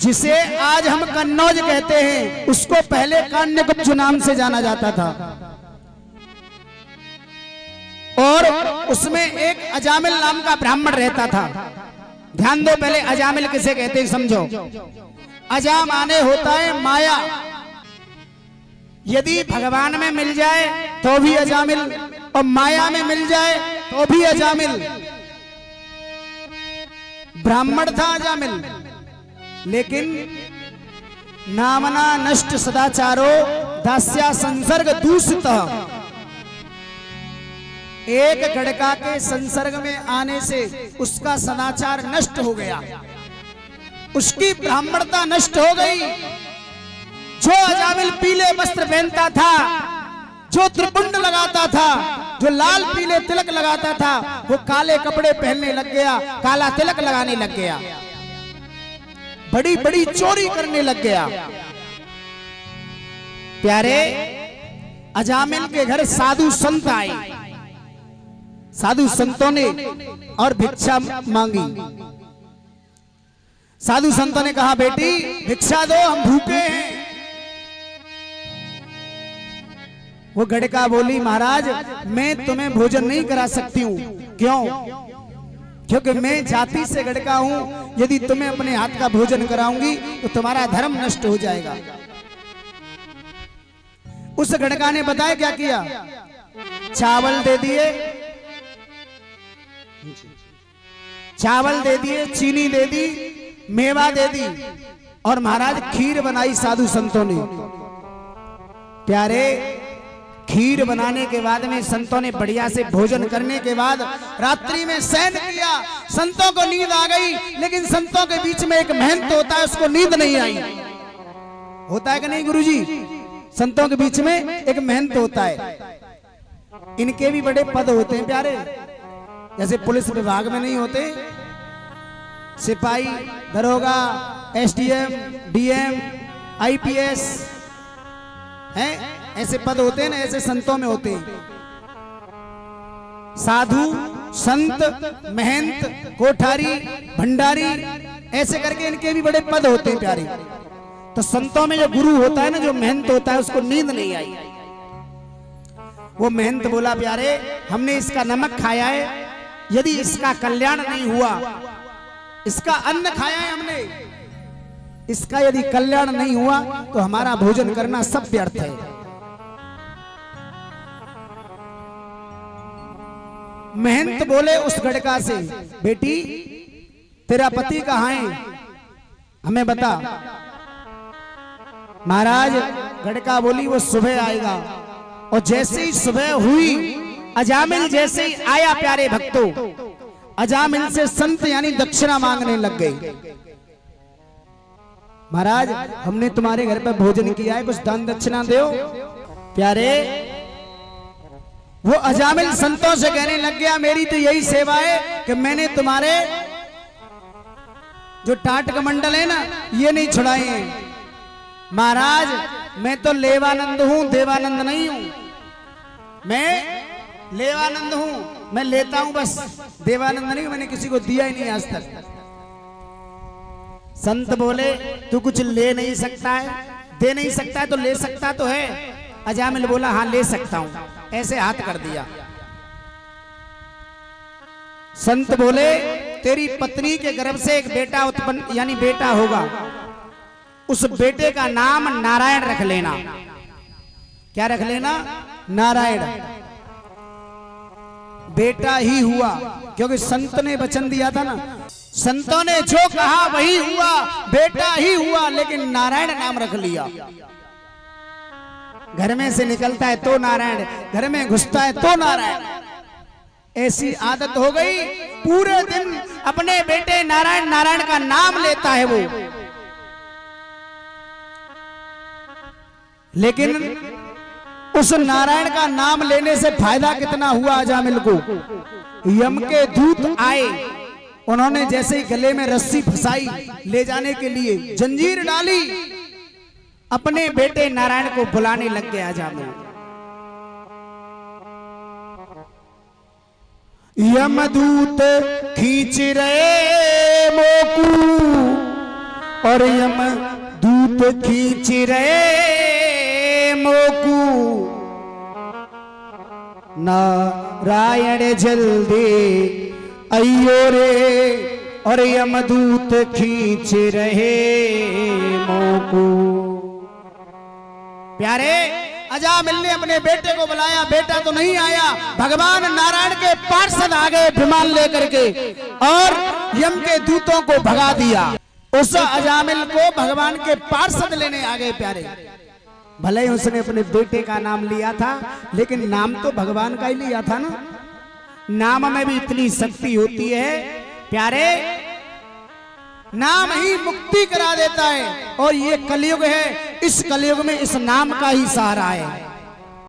जिसे आज हम कन्नौज कहते हैं, उसको पहले कान्यकुब्ज नाम से जाना जाता था। और उसमें एक अजामिल नाम का ब्राह्मण रहता था। ध्यान दो, पहले अजामिल किसे कहते हैं समझो। अजा माने होता है माया। यदि भगवान में मिल जाए तो भी अजामिल, और माया में मिल जाए तो भी अजामिल। ब्राह्मण था अजामिल, लेकिन नामना नष्ट सदाचारो दास्या संसर्ग दूषित। एक गड़का के संसर्ग में आने से उसका सदाचार नष्ट हो गया, उसकी ब्राह्मणता नष्ट हो गई। जो अजामिल पीले वस्त्र पहनता था, जो त्रिपुंड लगाता था, जो लाल पीले तिलक लगाता था, वो काले कपड़े पहनने लग गया, काला तिलक लगाने लग गया, बड़ी बड़ी चोरी करने लग गया। प्यारे, अजामिल के घर साधु संत आए। साधु संतों ने और भिक्षा मांगी। साधु संतों ने कहा, बेटी भिक्षा दो, हम भूखे हैं। वो गड़का बोली, महाराज मैं तुम्हें भोजन नहीं करा सकती हूं। क्यों? क्योंकि मैं जाति से गड़का हूं। यदि तुम्हें अपने हाथ का भोजन कराऊंगी तो तुम्हारा धर्म नष्ट हो जाएगा। उस गड़का ने बताया क्या किया? चावल दे दिए, चावल दे दिए, चीनी दे दी, मेवा दे दी, और महाराज खीर बनाई साधु संतों ने। प्यारे, खीर बनाने के बाद में संतों ने बढ़िया से भोजन करने के बाद रात्रि में शयन किया। संतों को नींद आ गई, लेकिन संतों के बीच में एक महंत होता है, उसको नींद नहीं आई। होता है कि नहीं गुरुजी? संतों के बीच में एक महंत होता है। इनके भी बड़े पद होते हैं प्यारे, जैसे पुलिस विभाग में नहीं होते सिपाही, दरोगा, एसडीएम, डीएम, आईपीएस हैं, ऐसे पद होते हैं ना, ऐसे संतों में होते हैं। साधु, संत, महंत, कोठारी, भंडारी, ऐसे करके इनके भी बड़े पद होते हैं प्यारे। तो संतों में जो गुरु होता है ना, जो महंत होता है, उसको नींद नहीं आई। वो महंत बोला, प्यारे हमने इसका नमक खाया है, यदि इसका कल्याण नहीं हुआ, इसका अन्न खाया है हमने, इसका यदि कल्याण नहीं हुआ तो हमारा भोजन करना सब व्यर्थ है। महंत बोले उस गड़का से, बेटी तेरा पति कहाँ है, हमें बता। महाराज गड़का बोली, वो सुबह आएगा। और जैसे ही सुबह हुई, अजामिल जैसे ही आया प्यारे भक्तों, अजामिल से संत यानी दक्षिणा मांगने लग गए। महाराज हमने तुम्हारे घर पर भोजन किया है, कुछ दान दक्षिणा दो। प्यारे, वो अजामिल संतों से कहने लग गया, मेरी तो यही सेवा है कि मैंने तुम्हारे जो टाट कमंडल है ना, ये नहीं छुड़ाए हैं। महाराज मैं तो लेवानंद हूं, देवानंद नहीं हूं। मैं लेवानंद हूं, मैं लेता हूं बस, देवानंद नहीं, मैंने किसी को दिया ही नहीं आज तक। संत बोले, तू कुछ ले नहीं सकता है, दे नहीं सकता है, तो ले सकता तो है। अजामिल बोला, हाँ ले सकता हूं, ऐसे हाथ कर दिया। संत बोले, तेरी पत्नी के गर्भ से एक बेटा उत्पन्न यानी बेटा होगा, उस बेटे का नाम नारायण रख लेना। क्या रख लेना? नारायण। बेटा ही हुआ, क्योंकि संत ने वचन दिया था ना, संतों ने जो कहा वही हुआ, बेटा ही हुआ, लेकिन नारायण नाम रख लिया। घर में से निकलता है तो नारायण, घर में घुसता है तो नारायण, ऐसी आदत हो गई। पूरे दिन अपने बेटे नारायण नारायण का नाम लेता है वो। लेकिन उस नारायण का नाम लेने से फायदा कितना हुआ अजामिल को? यम के दूत आए, उन्होंने जैसे ही गले में रस्सी फंसाई, ले जाने के लिए जंजीर डाली, अपने बेटे नारायण को बुलाने लग गया अजामिल। यमदूत खींच रहे मोकू, और यम दूत खींच रहे मोकू नारायण जल्दी अयो रे और यमदूत खींच रहे मोकू। प्यारे अजामिल ने अपने बेटे को बुलाया, बेटा तो नहीं आया, भगवान नारायण के पार्षद आ गए विमान लेकर के और यम के दूतों को भगा दिया। उस अजामिल को भगवान के पार्षद लेने आ गए। प्यारे भले ही उसने अपने बेटे का नाम लिया था, लेकिन नाम तो भगवान का ही लिया था ना। नाम में भी इतनी शक्ति होती है प्यारे, नाम ही मुक्ति करा देता है। और ये कलयुग है, इस कलयुग में इस नाम का ही सहारा है।